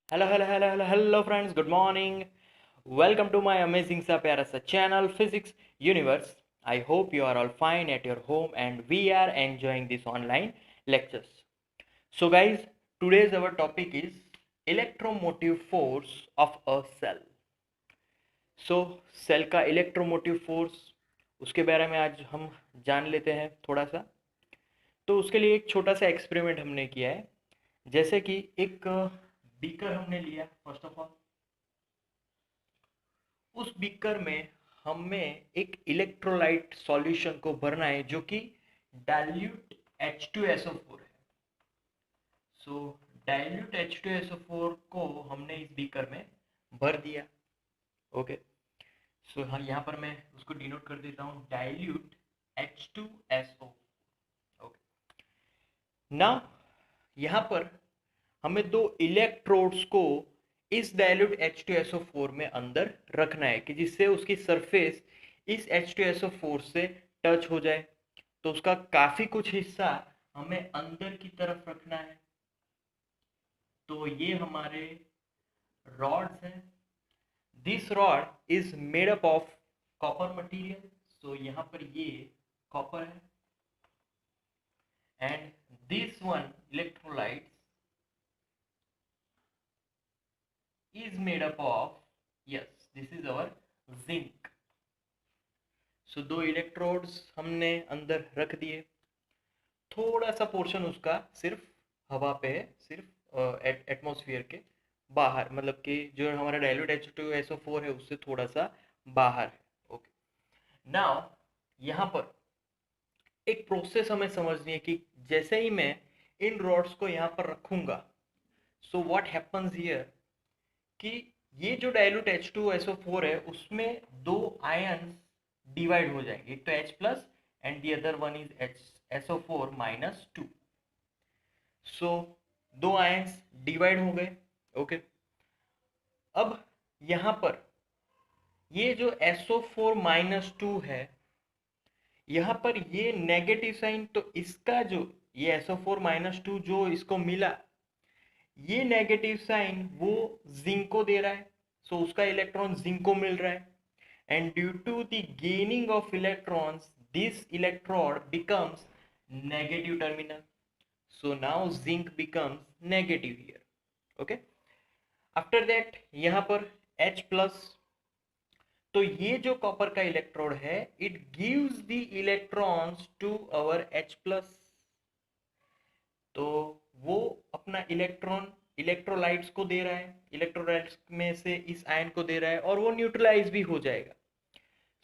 Hello friends, good morning. Welcome to my amazing sa pyara sa channel Physics Universe. I hope you are all fine at your home and we are enjoying this online lectures. So guys, today's our topic is electromotive force of a cell. So cell का electromotive force उसके बारे में आज हम जान लेते हैं थोड़ा सा। तो उसके लिए एक छोटा सा एक्सपेरिमेंट हमने किया है। जैसे कि एक बीकर हमने लिया फर्स्ट ऑफ ऑल। उस बीकर में हमें एक इलेक्ट्रोलाइट सॉल्यूशन को भरना है जो कि डाइल्यूट H2SO4 है। सो डाइल्यूट H2SO4 को हमने इस बीकर में भर दिया। ओके, सो हाँ, यहाँ पर मैं उसको डिनोट कर देता हूँ डाइल्यूट H2SO। ओके, नाउ यहाँ पर हमें दो इलेक्ट्रोड्स को इस डाइल्यूट H2SO4 में अंदर रखना है कि जिससे उसकी सरफेस इस H2SO4 से टच हो जाए। तो उसका काफी कुछ हिस्सा हमें अंदर की तरफ रखना है। तो ये हमारे रॉड्स हैं। This rod is made up of copper material. So यहाँ पर ये कॉपर है and this one electrolyte is made up of, yes, this is our zinc. So दो इलेक्ट्रोड्स हमने अंदर रख दिए। थोड़ा सा पोर्शन उसका सिर्फ हवा पे है, सिर्फ एटमॉस्फेयर के बाहर, मतलब कि जो हमारा डाइल्यूट H2SO4 है उससे थोड़ा सा बाहर है। ओके, नाउ यहाँ पर एक प्रोसेस हमें समझनी है कि जैसे ही मैं इन रॉड्स को यहाँ पर रखूंगा, सो व्हाट हैपन्स हियर कि ये जो डाइल्यूट H2SO4 है उसमें दो आयन डिवाइड हो जाएंगे। एक तो H plus and the other one is SO4-2। सो दो आयन्स डिवाइड हो गए। ओके, अब यहाँ पर ये जो SO4-2 है, यहाँ पर ये नेगेटिव साइन, तो इसका जो ये SO4-2 जो इसको मिला, ये नेगेटिव साइन वो जिंक को दे रहा है। सो उसका इलेक्ट्रॉन जिंक को मिल रहा है and due to the gaining of electrons this electrode becomes negative terminal. So now zinc becomes negative here. Okay, after that यहाँ पर H प्लस। तो ये जो कॉपर का इलेक्ट्रोड है it gives the electrons to our H plus. तो वो अपना इलेक्ट्रॉन इलेक्ट्रोलाइट्स को दे रहा है, इलेक्ट्रोलाइट्स में से इस आयन को दे रहा है और वो न्यूट्रलाइज भी हो जाएगा।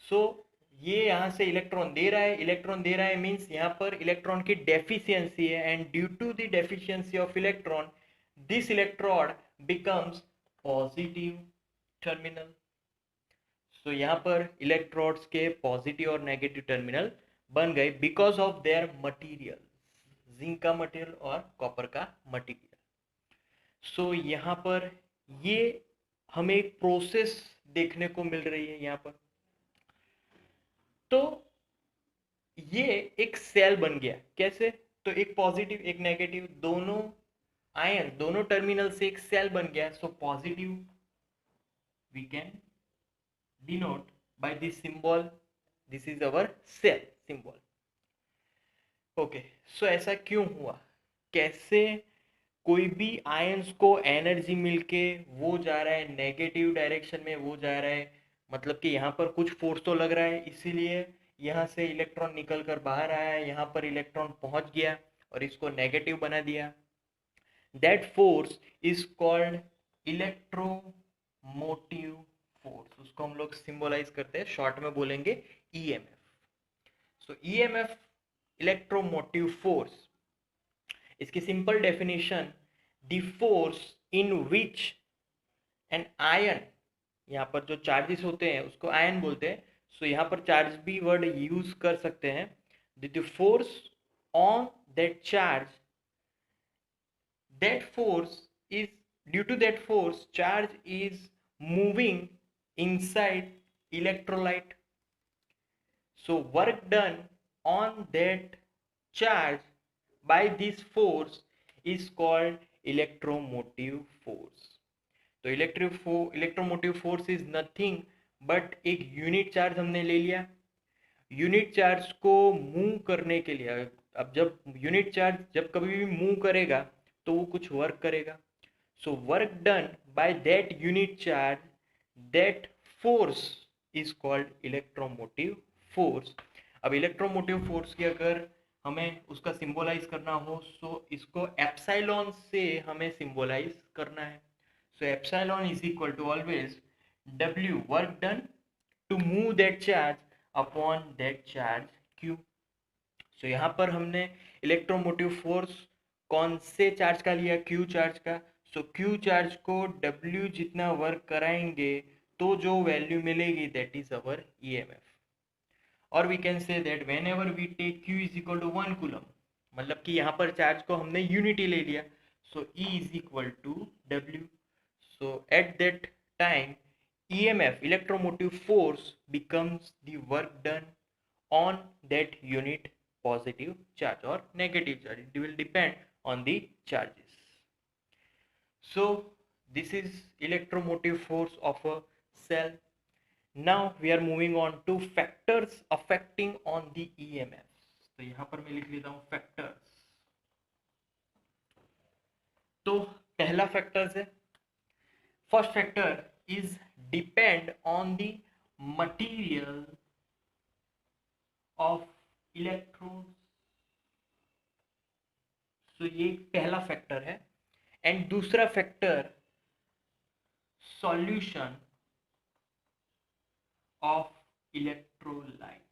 सो ये यहाँ से इलेक्ट्रॉन दे रहा है, इलेक्ट्रॉन दे रहा है मीन्स यहाँ पर इलेक्ट्रॉन की डेफिशिएंसी है and due to the deficiency of electron this electrode becomes positive terminal. So यहाँ पर इलेक्ट्रोड्स के पॉजिटिव और नेगेटिव टर्मिनल बन गए because of their material, zinc का मटेरियल और कॉपर का मटेरियल। सो यहाँ पर ये हमें एक प्रोसेस देखने को मिल रही है यहाँ पर। तो ये एक सेल बन गया। कैसे? तो एक पॉजिटिव एक नेगेटिव दोनों आयन दोनों टर्मिनल से एक सेल बन गया। So positive we can denote by this symbol, this is our cell symbol. Okay, so ऐसा क्यों हुआ? कैसे कोई भी आयंस को एनर्जी मिलके वो जा रहा है नेगेटिव डायरेक्शन में, वो जा रहा है, मतलब कि यहाँ पर कुछ फोर्स तो लग रहा है, इसीलिए यहाँ से इलेक्ट्रॉन निकल कर बाहर आया, यहाँ पर इलेक्ट्रॉन पहुंच गया और इसको नेगेटिव बना दिया। That force is called electromotive force. उसको हम लोग सिंबलाइज करते हैं, शॉर्ट में बोलेंगे EMF। सो EMF इलेक्ट्रोमोटिव फोर्स, इसकी simple definition, the force in which an ion, यहाँ पर जो चार्जेस होते हैं उसको आयन बोलते हैं। सो यहाँ पर चार्ज भी वर्ड यूज कर सकते हैं। The force on that charge, that force is, due to that force charge is moving inside electrolyte. So work done on that charge by this force is called electromotive force. तो electromotive force is nothing but एक unit charge हमने ले लिया। Unit charge को move करने के लिए, अब जब यूनिट चार्ज जब कभी भी मूव करेगा तो वो कुछ वर्क करेगा। So work done by that unit charge, that force is called electromotive force. अब इलेक्ट्रोमोटिव फोर्स की अगर हमें उसका सिंबलाइज करना हो तो इसको एप्सिलॉन से हमें सिंबलाइज करना है। So epsilon is equal to always W work done to move that charge upon that charge Q। So यहाँ पर हमने इलेक्ट्रोमोटिव फोर्स कौन से चार्ज का लिया? Q चार्ज का। सो Q चार्ज को W जितना वर्क कराएंगे तो जो वैल्यू मिलेगी दैट इज अवर EMF। और we can say that whenever we take Q is equal to 1 coulomb, मतलब कि यहाँ पर चार्ज को हमने यूनिटी ले लिया। So E is equal to W। So at that time EMF electromotive force becomes the work done on that unit positive charge or negative charge. It will depend on the charges. So this is electromotive force of a cell. Now we are moving on to factors affecting on the EMF. तो यहाँ पर मैं लिख लेता हूँ factors। तो पहला factors है, first factor is depend on the material of electrodes। so ये पहला फैक्टर है। एंड दूसरा फैक्टर सॉल्यूशन ऑफ इलेक्ट्रोलाइट।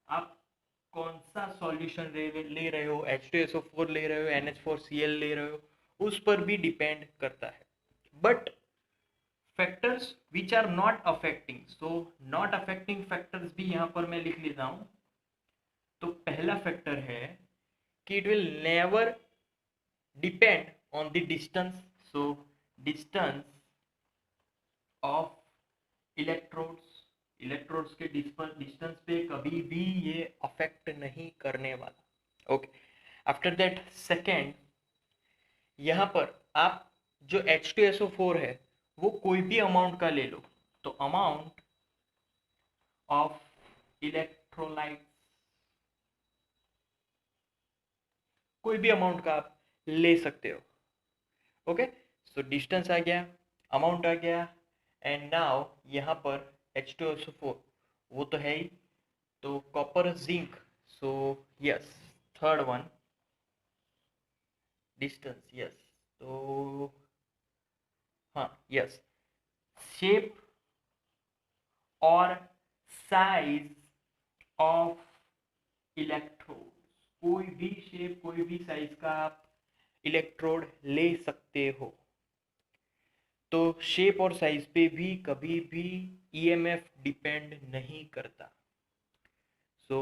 आप कौन सा सॉल्यूशन ले रहे हो, H2SO4 ले रहे हो, NH4Cl ले रहे हो, उस पर भी डिपेंड करता है। But factors which are not affecting, so not affecting factors भी यहां पर मैं लिख लेता हूं। तो पहला फैक्टर है कि it will never depend on the distance। so distance of electrodes के डिस्टेंस पे कभी भी ये अफेक्ट नहीं करने वाला। ओके, आफ्टर दैट सेकेंड, यहाँ पर आप जो H2SO4 है वो कोई भी अमाउंट का ले लो, तो अमाउंट ऑफ इलेक्ट्रोलाइट कोई भी अमाउंट का आप ले सकते हो। ओके, सो डिस्टेंस आ गया, अमाउंट आ गया, एंड नाउ यहाँ पर H2SO4 वो तो है ही, तो copper zinc. So yes, third one distance, yes, तो हाँ यस, शेप और साइज ऑफ इलेक्ट्रोड, कोई भी शेप कोई भी साइज का आप इलेक्ट्रोड ले सकते हो। तो शेप और साइज पे भी कभी भी EMF डिपेंड नहीं करता। सो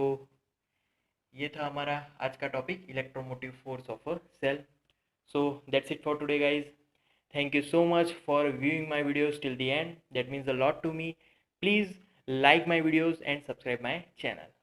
ये था हमारा आज का topic, electromotive force of a cell. So that's it for today guys. Thank you so much for viewing my videos till the end. That means a lot to me. Please like my videos and subscribe my channel.